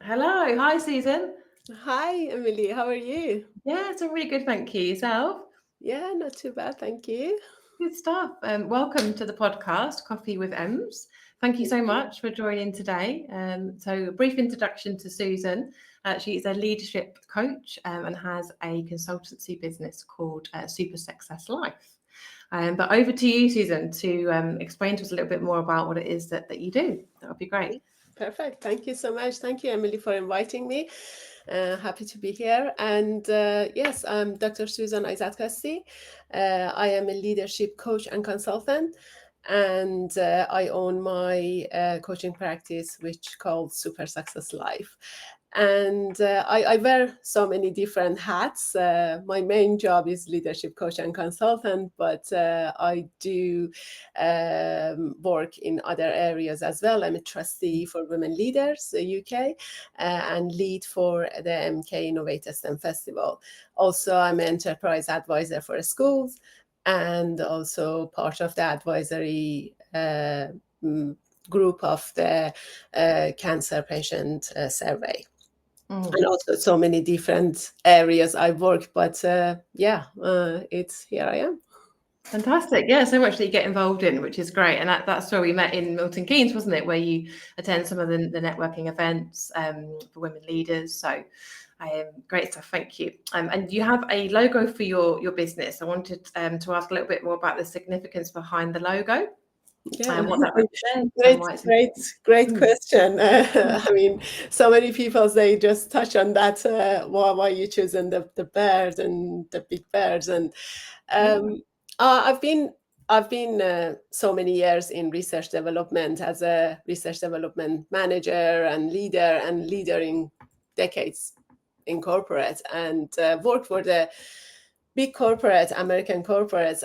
Hello. Hi, Susan. Hi, Emily. How are you? Yeah, it's a really good. Thank you. Yourself? Yeah, not too bad, thank you. Good stuff. Welcome to the podcast, Coffee with Ems. Thank you Thank so you. much for joining today. So, a brief introduction to Susan. She is a leadership coach and has a consultancy business called Super Success Life. But over to you, Susan, to explain to us a little bit more about what it is that you do. That would be great. Perfect. Thank you so much. Thank you, Emily, for inviting me. Happy to be here. And yes, I'm Dr. Susan Izadkhasti. I am a leadership coach and consultant. And I own my coaching practice, which called Super Success Life. And I wear so many different hats. My main job is leadership coach and consultant, but I do work in other areas as well. I'm a trustee for Women Leaders UK and lead for the MK Innovate STEM Festival. Also, I'm an enterprise advisor for schools and also part of the advisory mm, group of the cancer patient survey. And Mm. also so many different areas I work, but it's here I am. Fantastic. Yeah, so much that you get involved in, which is great. And that's where we met in Milton Keynes, wasn't it? Where you attend some of the networking events for women leaders. So great stuff. Thank you. And you have a logo for your business. I wanted to ask a little bit more about the significance behind the logo Yeah, and what that represents and great, why it's great, important. great Mm. question. I mean, so many people they just touch on that. Why you choosing the bird and the big birds, and Yeah. um, I've been so many years in research development as a research development manager and leader in decades in corporate and worked for the big corporate American corporates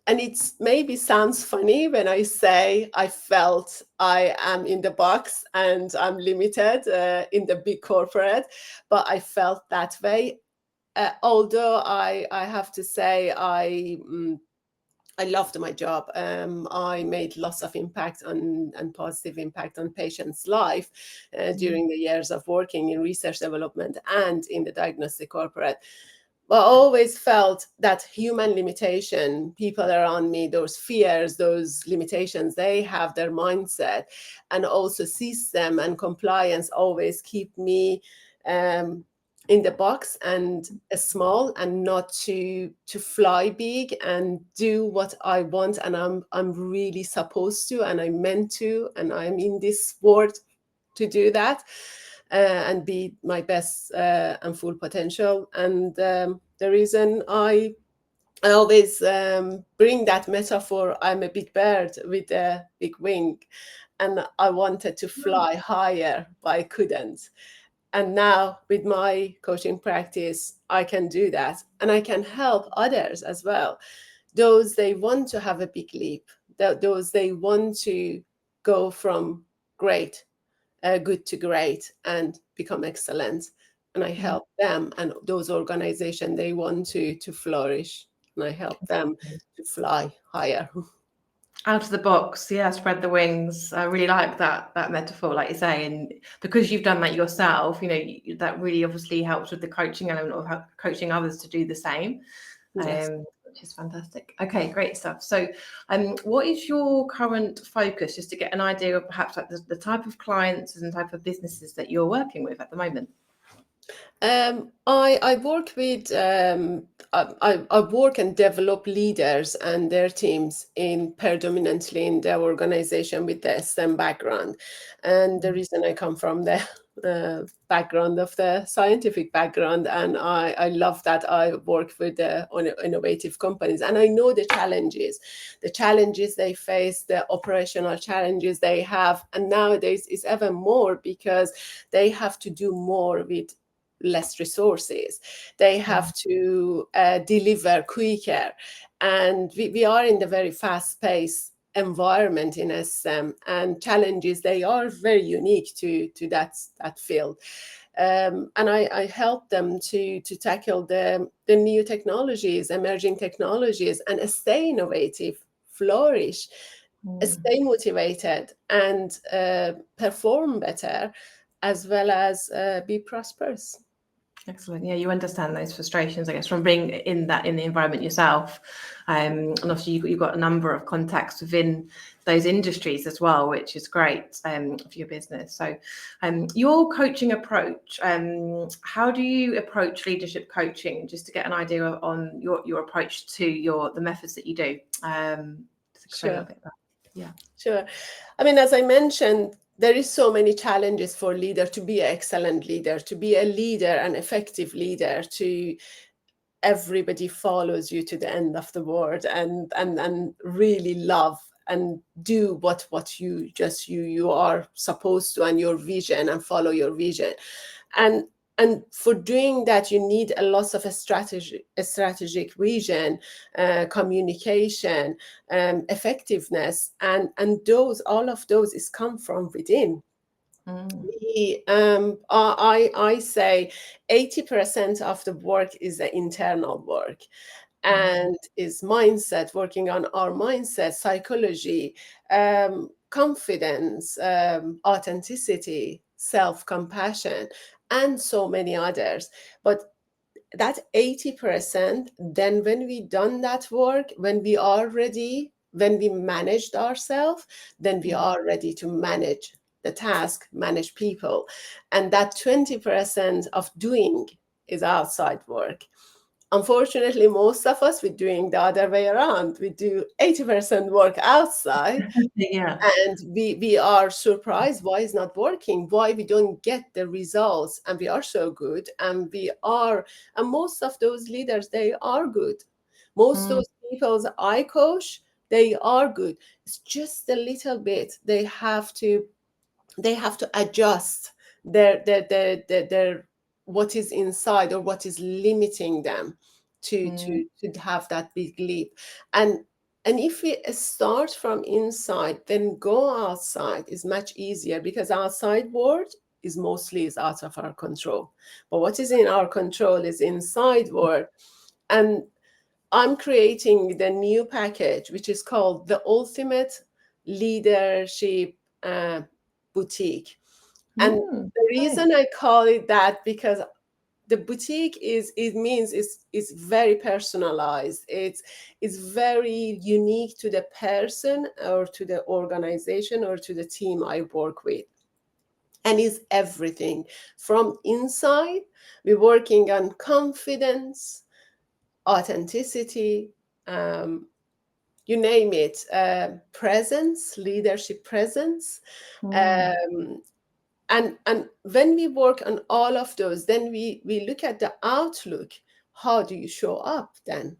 and it's maybe sounds funny when I say I felt I am in the box and I'm limited in the big corporate, but I felt that way. Although I have to say I loved my job. I made lots of impact on and positive impact on patients' life Mm. during the years of working in research development and in the diagnostic corporate. But I always felt that human limitation, people around me, those fears, those limitations, they have their mindset, and also system and compliance always keep me um, in the box and small and not to fly big and do what I want and I'm really supposed to and I'm meant to and I'm in this world to do that and be my best and full potential. And the reason I always bring that metaphor, I'm a big bird with a big wing, and I wanted to fly higher, but I couldn't. And now with my coaching practice, I can do that, and I can help others as well. Those they want to have a big leap, those they want to go from great good to great and become excellent, and I Mm. help them and those organizations they want to flourish, and I help them to fly higher. Out of the box, yeah, spread the wings. I really like that metaphor, like you say, and because you've done that yourself, that really obviously helps with the coaching element of coaching others to do the same, Yes. which is fantastic. Okay, great stuff. So, what is your current focus, just to get an idea of perhaps like the type of clients and type of businesses that you're working with at the moment? I work with I work and develop leaders and their teams in predominantly in the organization with the STEM background, and the reason I come from the background of the scientific background, and I love that I work with the innovative companies, and I know the challenges they face, the operational challenges they have, and nowadays is even more because they have to do more with less resources. They have to deliver quicker. And we are in the very fast paced environment in STEM, and challenges they are very unique to that field. And I help them to tackle the new technologies, emerging technologies, and stay innovative, flourish, Mm. stay motivated, and perform better, as well as be prosperous. Excellent. Yeah, you understand those frustrations, I guess, from being in the environment yourself, and obviously you've got a number of contacts within those industries as well, which is great for your business. So, your coaching approach, how do you approach leadership coaching? Just to get an idea on your approach to the methods that you do. To explain a little bit about. Yeah. Sure. I mean, as I mentioned, there is so many challenges for leader to be an excellent leader, to be a leader, an effective leader, to everybody follows you to the end of the world and really love and do what you are supposed to, and your vision, and follow your vision. And for doing that, you need a lot of a strategic vision, communication, effectiveness, and all of those is come from within. I say 80% of the work is the internal work, and is mindset, working on our mindset, psychology, confidence, authenticity, self-compassion, and so many others. But that 80%, then when we done that work, when we are ready, when we managed ourselves, then we are ready to manage the task, manage people. And that 20% of doing is outside work. Unfortunately, most of us, we're doing the other way around. We do 80% work outside, Yeah. and we are surprised why it's not working, why we don't get the results. And we are so good, and most of those leaders, they are good. Most of those people I coach, they are good. It's just a little bit. They have to adjust their what is inside, or what is limiting them to have that big leap. And if we start from inside, then go outside is much easier, because outside world is out of our control. But what is in our control is inside world. And I'm creating the new package, which is called the Ultimate Leadership Boutique. And the reason I call it that, because the boutique is very personalized. It's very unique to the person, or to the organization, or to the team I work with. And is everything from inside. We're working on confidence, authenticity, you name it, presence, leadership presence. And when we work on all of those, then we look at the outlook. How do you show up then?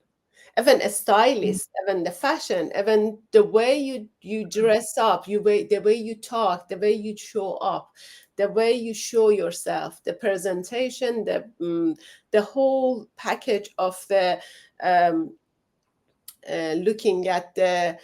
Even a stylist, even the fashion, even the way you dress up, the way you talk, the way you show up, the way you show yourself, the presentation, the whole package of the looking at the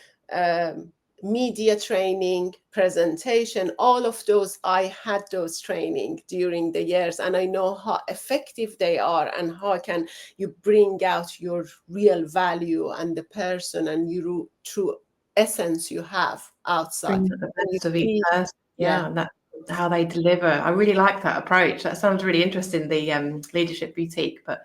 media training, presentation, all of those. I had those training during the years, and I know how effective they are, and how can you bring out your real value and the person and your true essence you have outside. Bring the best of each person. Yeah, and that's how they deliver. I really like that approach. That sounds really interesting, the leadership boutique. But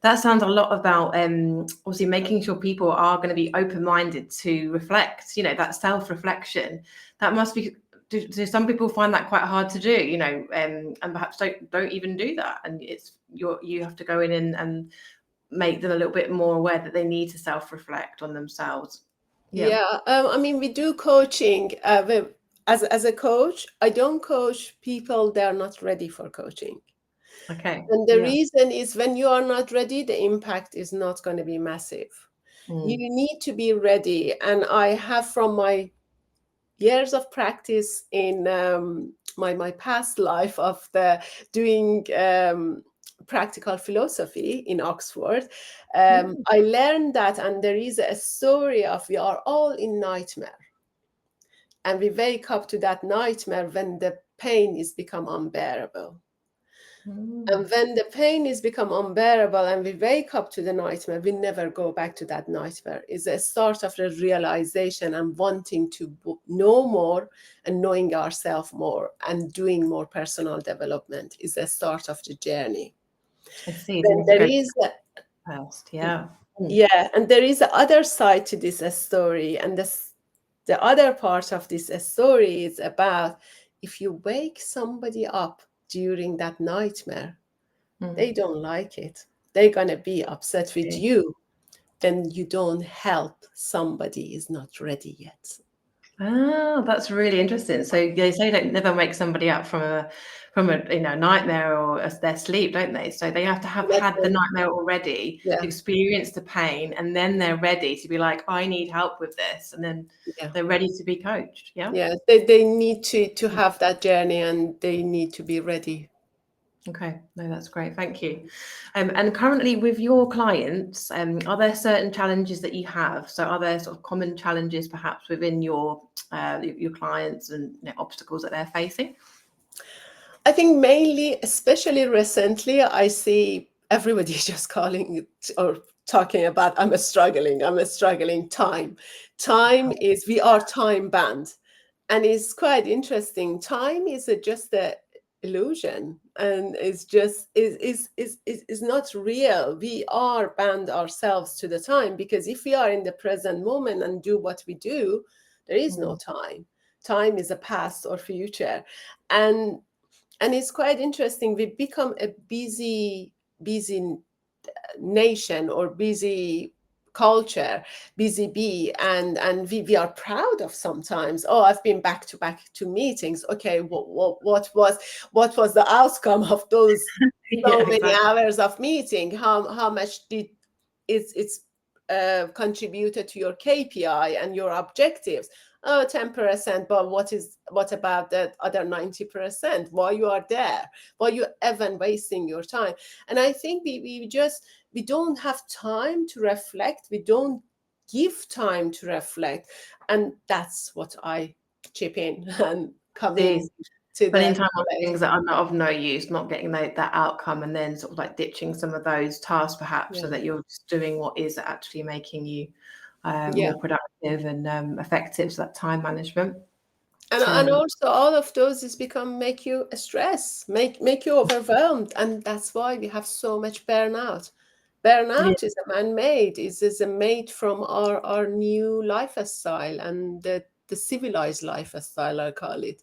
that sounds a lot about obviously making sure people are going to be open-minded to reflect. You know, that self-reflection. That must be. Do some people find that quite hard to do? You know, and perhaps don't even do that. And you have to go in and make them a little bit more aware that they need to self-reflect on themselves. Yeah, I mean, we do coaching. As a coach, I don't coach people that are not ready for coaching. Okay. And the reason is, when you are not ready, the impact is not going to be massive. You need to be ready. And I have, from my years of practice in my past life of doing practical philosophy in Oxford, I learned that, and there is a story of, we are all in nightmare, and we wake up to that nightmare when the pain is become unbearable. And when the pain is become unbearable and we wake up to the nightmare, we never go back to that nightmare. It's a start of the realization and wanting to know more and knowing ourselves more and doing more personal development is a start of the journey. I see. Then there is first, yeah. yeah, and there is the other side to this story, and the other part of this story is about if you wake somebody up during that nightmare, they don't like it. They're going to be upset with you. Then you don't help. Somebody is not ready yet. Oh, that's really interesting. So they say don't never wake somebody up from a nightmare or their sleep, don't they? So they have to have had the nightmare already, experience the pain, and then they're ready to be like, I need help with this, and then they're ready to be coached. Yeah, they need to have that journey, and they need to be ready. Okay, no, that's great. Thank you. And currently with your clients, are there certain challenges that you have? So are there sort of common challenges perhaps within your clients and obstacles that they're facing? I think mainly, especially recently, I see everybody just calling it or talking about I'm struggling time. Time is, we are time bound. And it's quite interesting. Time is just a illusion, and it's just is not real. We are bound ourselves to the time, because if we are in the present moment and do what we do, there is no time. Time is a past or future. And it's quite interesting. We become a busy nation or busy culture, busy bee, and we are proud of sometimes, oh, I've been back to meetings. Okay, what was the outcome of those many hours of meeting? How much did it's contributed to your KPI and your objectives? Oh, 10%, but what about that other 90%? Why you are there? Why you even wasting your time? And I think we don't have time to reflect. We don't give time to reflect. And that's what I chip in and come in to spending time on things that are not of no use, not getting that outcome, and then sort of like ditching some of those tasks perhaps, so that you're just doing what is actually making you more productive and effective. So that time management. And also all of those is make you stress, make you overwhelmed. And that's why we have so much burnout. Burnout is a man-made, is a made from our new lifestyle and the civilized lifestyle, I call it.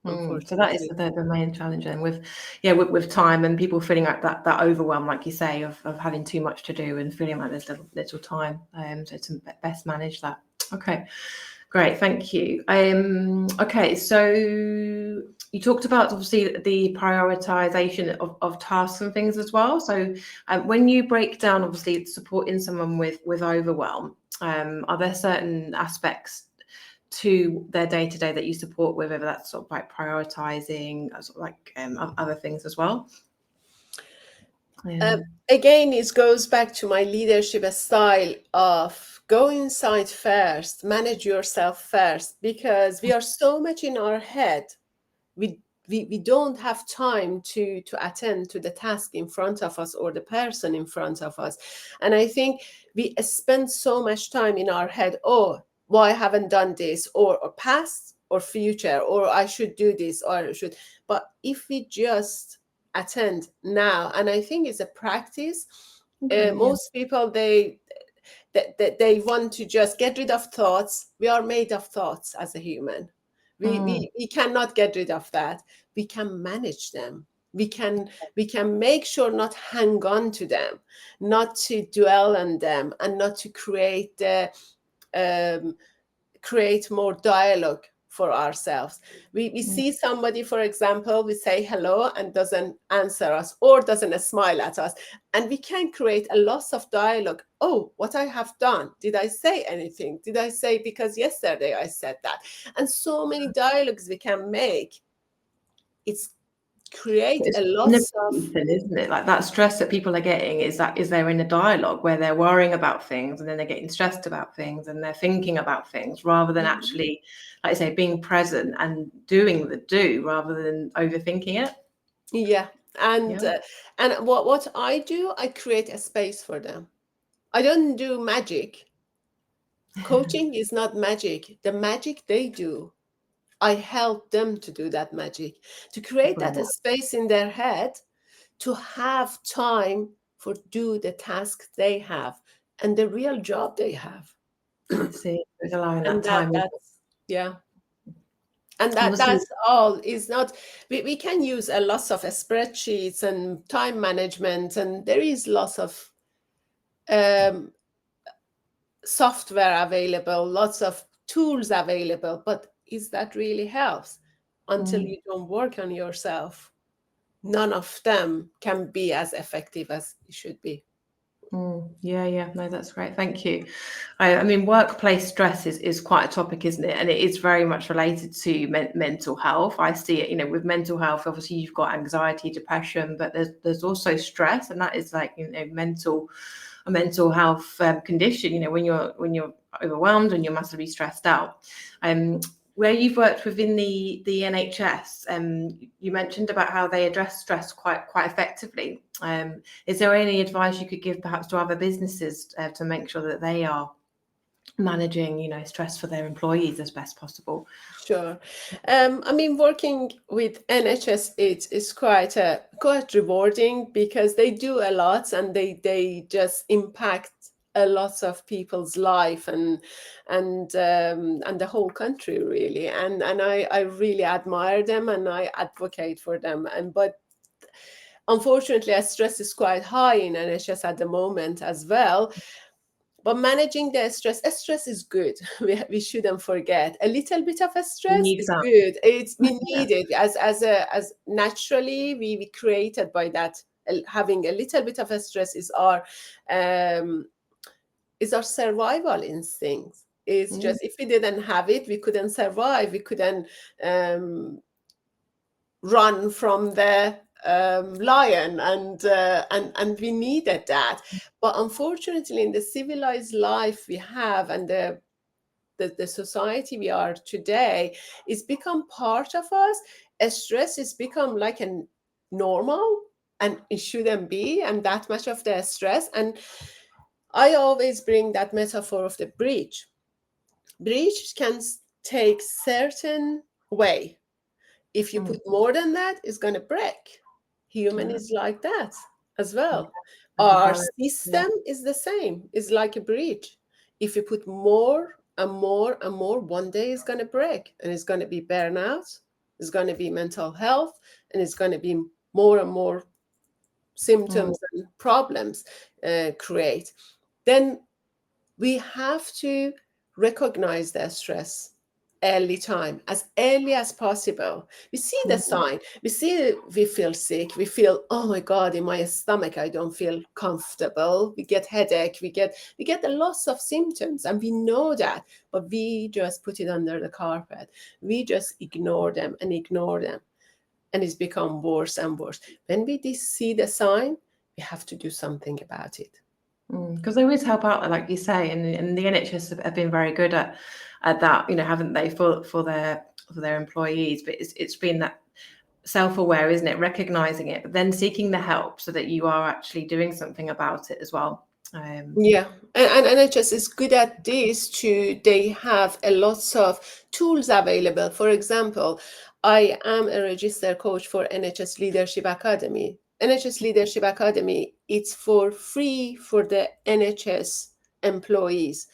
So that is the main challenge, and with time and people feeling like that overwhelm, like you say, of having too much to do and feeling like there's little time. So to best manage that. Okay, great, thank you. Okay, so you talked about obviously the prioritization of tasks and things as well. So when you break down obviously supporting someone with overwhelm, are there certain aspects to their day-to-day that you support with, whether that's sort of like prioritizing, sort of like other things as well? Again, it goes back to my leadership style of go inside first, manage yourself first, because we are so much in our head. We don't have time to attend to the task in front of us or the person in front of us. And I think we spend so much time in our head, oh, why I haven't done this, or past or future, or I should do this, or I should. But if we just attend now, and I think it's a practice. Most people, they want to just get rid of thoughts. We are made of thoughts as a human. We cannot get rid of that. We can manage them. We can make sure not hang on to them, not to dwell on them, and not to create more dialogue for ourselves. We see somebody, for example, we say hello and doesn't answer us or doesn't smile at us, and we can create a loss of dialogue. Oh, what I have done, did I say anything? Did I say because yesterday I said that? And so many dialogues we can make. It's a loss of, isn't it? Like that stress that people are getting is they're in a dialogue where they're worrying about things, and then they're getting stressed about things, and they're thinking about things rather than actually, like I say, being present and doing the do rather than overthinking it. Yeah, And and what I do, I create a space for them. I don't do magic. Coaching is not magic. The magic they do, I help them to do that magic, to create that space in their head, to have time for do the task they have and the real job they have. I see. It's allowing And that time. that's, yeah. And Obviously, that's all is not, we can use a lot of spreadsheets and time management, and there is lots of software available, lots of tools available, but is that really helps? Until you don't work on yourself, none of them can be as effective as it should be. Yeah. No, that's great. Thank you. I mean, workplace stress is quite a topic, isn't it? And it is very much related to mental health. I see it, with mental health, obviously you've got anxiety, depression, but there's also stress, and that is like, a mental health condition, when you're overwhelmed and you're massively stressed out. Where you've worked within the NHS, you mentioned about how they address stress quite effectively. Is there any advice you could give perhaps to other businesses to make sure that they are managing, stress for their employees as best possible? Sure. I mean, working with NHS, it's quite rewarding, because they do a lot, and they just impact a lot of people's life and the whole country, really. And I really admire them, and I advocate for them. But unfortunately, stress is quite high in NHS at the moment as well. But managing the stress is good. We shouldn't forget. A little bit of stress Need is that. good. We need it as naturally we created by that. Having a little bit of stress is our survival instinct. It's just, if we didn't have it, we couldn't survive. We couldn't run from the lion, and we needed that. But unfortunately, in the civilized life we have, and the society we are today, it's become part of us. Stress has become like a normal, and it shouldn't be, and that much of the stress. And I always bring that metaphor of the bridge. Bridge can take certain way. If you put more than that, it's going to break. Human is like that as well. Our system is the same. It's like a bridge. If you put more and more and more, one day it's going to break, and it's going to be burnout. It's going to be mental health, and it's going to be more and more symptoms and problems create. Then we have to recognize the stress as early as possible. We see the sign. We feel sick. We feel, oh my God, in my stomach, I don't feel comfortable. We get headache. We get a lot of symptoms, and we know that, but we just put it under the carpet. We just ignore them, and it's become worse and worse. When we see the sign, we have to do something about it. Because they always help out, like you say, and the NHS have been very good at that, haven't they, for their employees? But it's been that self-aware, isn't it, recognizing it, but then seeking the help so that you are actually doing something about it as well. Yeah, and NHS is good at this too. They have a lot of tools available. For example, I am a registered coach for NHS Leadership Academy. NHS Leadership Academy, it's for free for the NHS employees.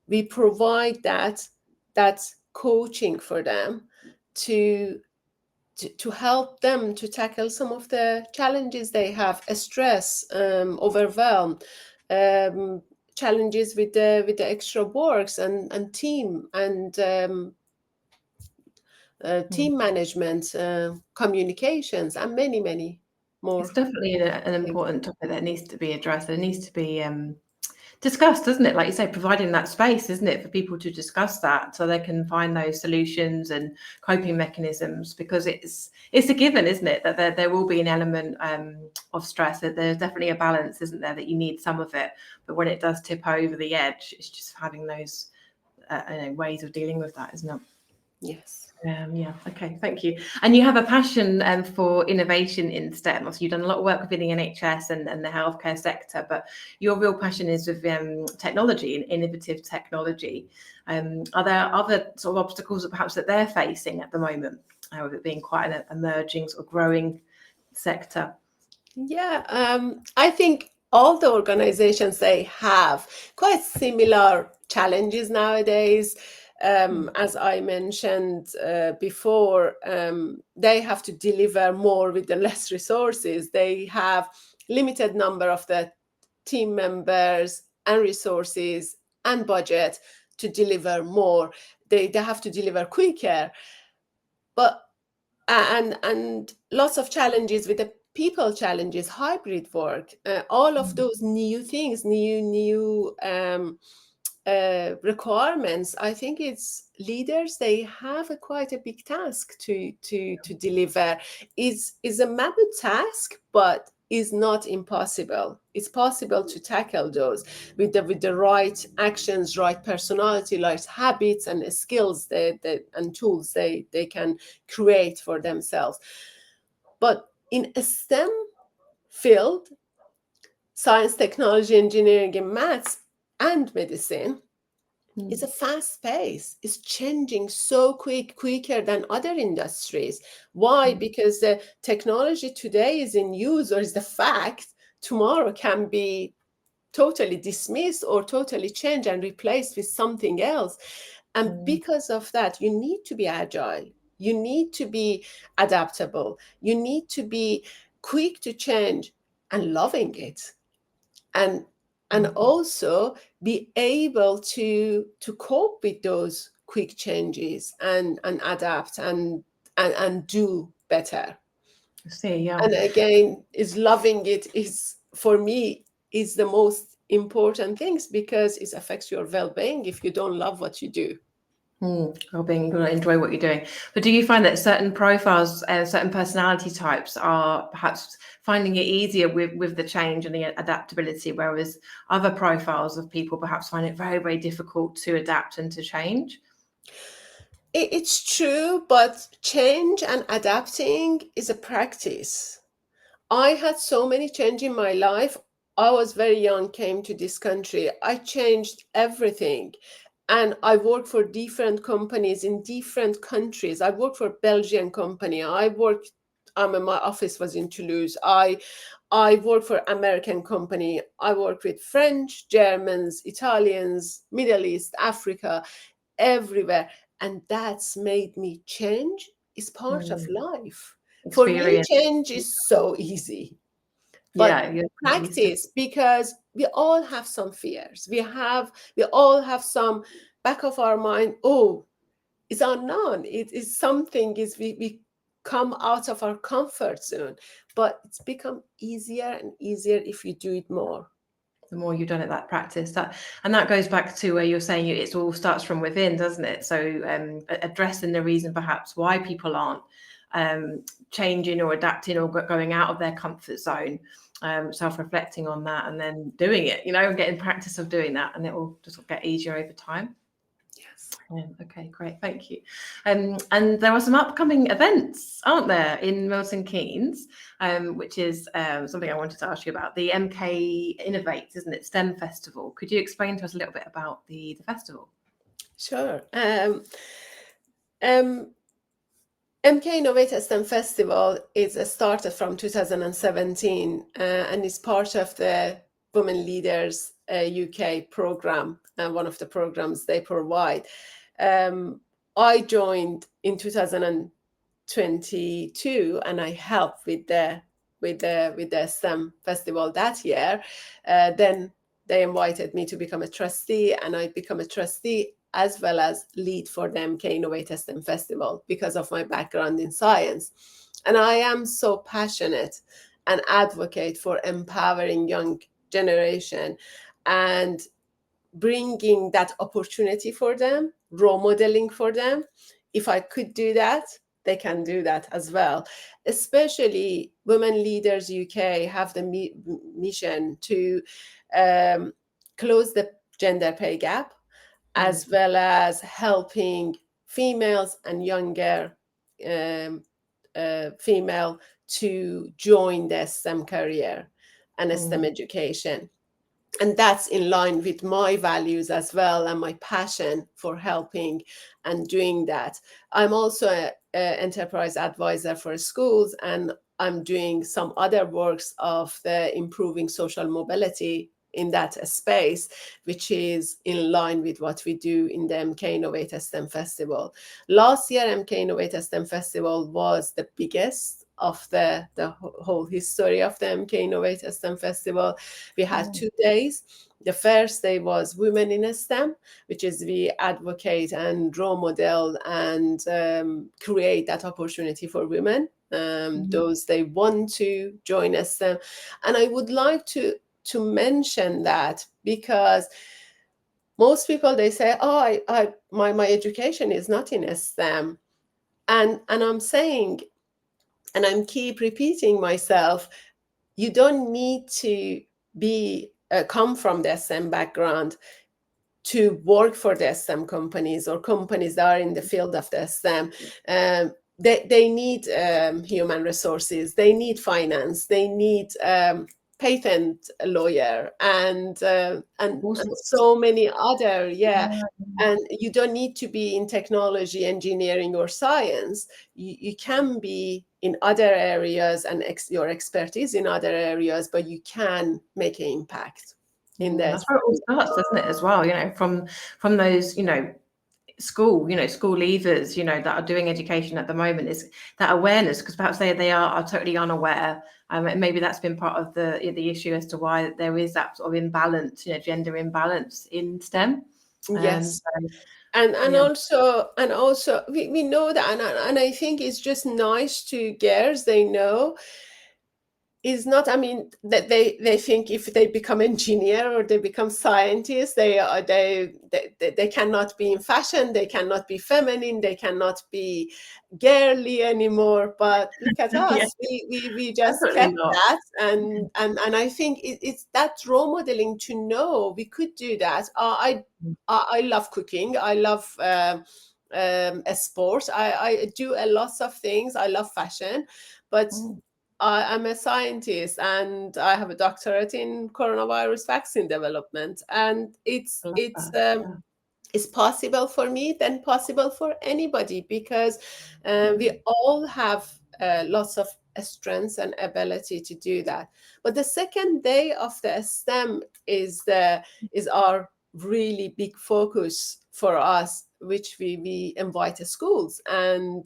We provide that coaching for them to help them to tackle some of the challenges they have: stress, overwhelm, challenges with the extra works and team and team management, communications, and many more. It's definitely an important topic that needs to be addressed. It needs to be discussed, doesn't it? Like you say, providing that space, isn't it, for people to discuss that so they can find those solutions and coping mechanisms, because it's a given, isn't it, that there will be an element of stress. That there's definitely a balance, isn't there, that you need some of it, but when it does tip over the edge, it's just having those ways of dealing with that, isn't it? Yes. Yeah, okay, thank you. And you have a passion for innovation in STEM. Also, you've done a lot of work within the NHS and the healthcare sector, but your real passion is with technology and innovative technology. Are there other sort of obstacles that perhaps that they're facing at the moment, with it being quite an emerging sort of growing sector? Yeah, I think all the organizations, they have quite similar challenges nowadays. As I mentioned before, they have to deliver more with the less resources. They have limited number of the team members and resources and budget to deliver more. They have to deliver quicker, but and lots of challenges with the people challenges, hybrid work, all of those new things, new requirements. I think it's leaders, they have quite a big task to deliver. Is a mammoth task, but is not impossible. It's possible to tackle those with the right actions, right personality, right habits and skills and tools they can create for themselves. But in a STEM field, science, technology, engineering, and maths, and medicine, it's a fast pace. It's changing so quicker than other industries. Why? Because the technology today is in use or is the fact, tomorrow can be totally dismissed or totally changed and replaced with something else. And because of that, you need to be agile. You need to be adaptable. You need to be quick to change and loving it. And also be able to cope with those quick changes and adapt and do better. I see, yeah. And again, is loving it is, for me, is the most important things, because it affects your well-being if you don't love what you do. Well-being, you enjoy what you're doing. But do you find that certain profiles, certain personality types are perhaps finding it easier with the change and the adaptability, whereas other profiles of people perhaps find it very, very difficult to adapt and to change? It's true, but change and adapting is a practice. I had so many change in my life. I was very young, came to this country. I changed everything. And I worked for different companies in different countries. I worked for a Belgian company. My office was in Toulouse. I worked for American company. I worked with French, Germans, Italians, Middle East, Africa, everywhere. And that's made me change. It's part of life. For me, Experience. change is so easy, but Yeah, you're used to. practice, because we all have some fears. We all have some back of our mind. Oh, it's unknown. It is something is we come out of our comfort zone, but it's become easier and easier if you do it more. The more you've done it, that practice, that goes back to where you're saying it all starts from within, doesn't it? So addressing the reason perhaps why people aren't changing or adapting or going out of their comfort zone, self-reflecting on that and then doing it, and getting practice of doing that, and it will just get easier over time. Yes. Okay, great, thank you. And there are some upcoming events, aren't there, in Milton Keynes, which is something I wanted to ask you about. The MK Innovates, isn't it, STEM Festival? Could you explain to us a little bit about the festival? Sure. MK Innovate STEM Festival is started from 2017 and is part of the Women Leaders UK program, one of the programs they provide. I joined in 2022 and I helped with the STEM festival that year. Then they invited me to become a trustee, and I become a trustee as well as lead for the MK Innovate STEM Festival because of my background in science. And I am so passionate and advocate for empowering young generation and bringing that opportunity for them, role modeling for them. If I could do that, they can do that as well. Especially Women Leaders UK have the mission to close the gender pay gap, as well as helping females and younger female to join the STEM career and STEM education. And that's in line with my values as well, and my passion for helping and doing that. I'm also an enterprise advisor for schools, and I'm doing some other works of the improving social mobility in that space, which is in line with what we do in the MK Innovate STEM Festival. Last year, MK Innovate STEM Festival was the biggest of the whole history of the MK Innovate STEM Festival. We had 2 days. The first day was Women in STEM, which is we advocate and role model and create that opportunity for women. Those they want to join STEM. And I would like to mention that, because most people, they say, oh, my education is not in STEM. And I'm saying, and I'm keep repeating myself, you don't need to be come from the STEM background to work for the STEM companies or companies that are in the field of the STEM. They need human resources, they need finance, they need patent lawyer, and so many other, and you don't need to be in technology, engineering, or science. You can be in other areas and your expertise in other areas, but you can make an impact in this. That's where it all starts, doesn't it, as well, from those, school leavers, that are doing education at the moment, is that awareness, because perhaps they are totally unaware. And maybe that's been part of the issue as to why there is that sort of imbalance, gender imbalance in STEM. Yes. And also we know that, and I think it's just nice to girls, they know is not, I mean, that they think if they become engineer or they become scientists, they cannot be in fashion, they cannot be feminine, they cannot be girly anymore. But look at us, we just kept that, and I think it's that role modeling to know we could do that. I love cooking, I love sports, I do a lot of things, I love fashion, but I'm a scientist and I have a doctorate in coronavirus vaccine development, and it's possible for me, then possible for anybody, because we all have lots of strengths and ability to do that. But the second day of the STEM is our really big focus for us, which we invite schools and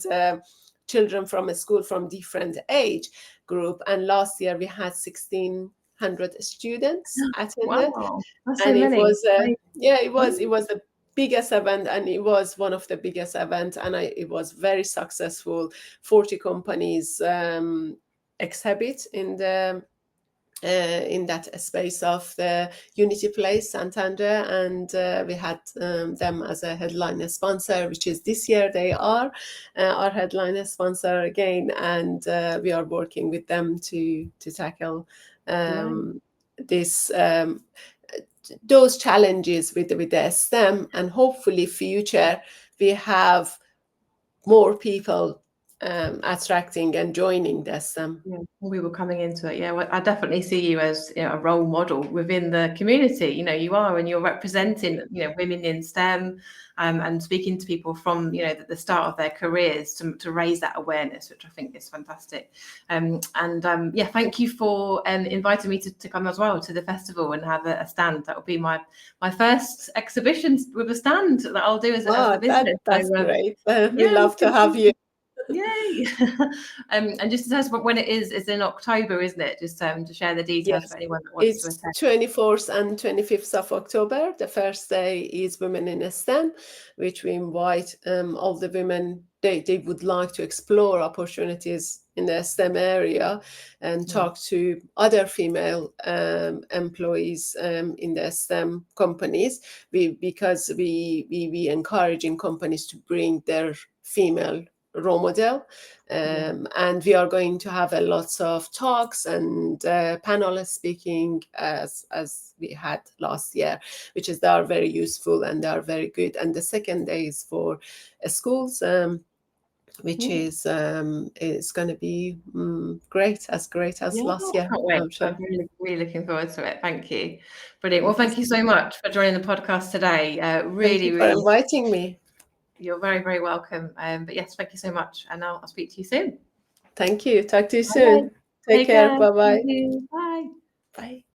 children from a school from different age group. And last year we had 1,600 students attended. Wow, that's and so it many. was it was the biggest event, and it was one of the biggest events, and it was very successful. 40 companies exhibit in that space of the Unity Place, Santander, and we had them as a headline sponsor, which is this year they are our headline sponsor again, and we are working with them to tackle this those challenges with the STEM, and hopefully future we have more people attracting and joining the STEM. We were coming into it. Well, I definitely see you as a role model within the community. You are, and you're representing women in STEM, and speaking to people from the start of their careers to raise that awareness, which I think is fantastic. Thank you for inviting me to come as well to the festival and have a stand. That will be my first exhibition with a stand that I'll do as a business. That's great. We love to have you. Yay! And just to tell us when it is, it's in October, isn't it? Just to share the details for anyone that wants to attend. It's 24th and 25th of October. The first day is Women in STEM, which we invite all the women. They would like to explore opportunities in the STEM area and talk to other female employees in the STEM companies. Because we encouraging companies to bring their female role model. And we are going to have lots of talks and panel speaking as we had last year, which is they are very useful and they are very good. And the second day is for schools, which is going to be great as last year. Can't wait. I'm sure. I'm really looking forward to it. Thank you. Brilliant. Well, thank you so much for joining the podcast today. Thank you for inviting me. You're very, very welcome. But yes, thank you so much. And I'll speak to you soon. Thank you. Talk to you soon. Take care. Bye-bye. Bye.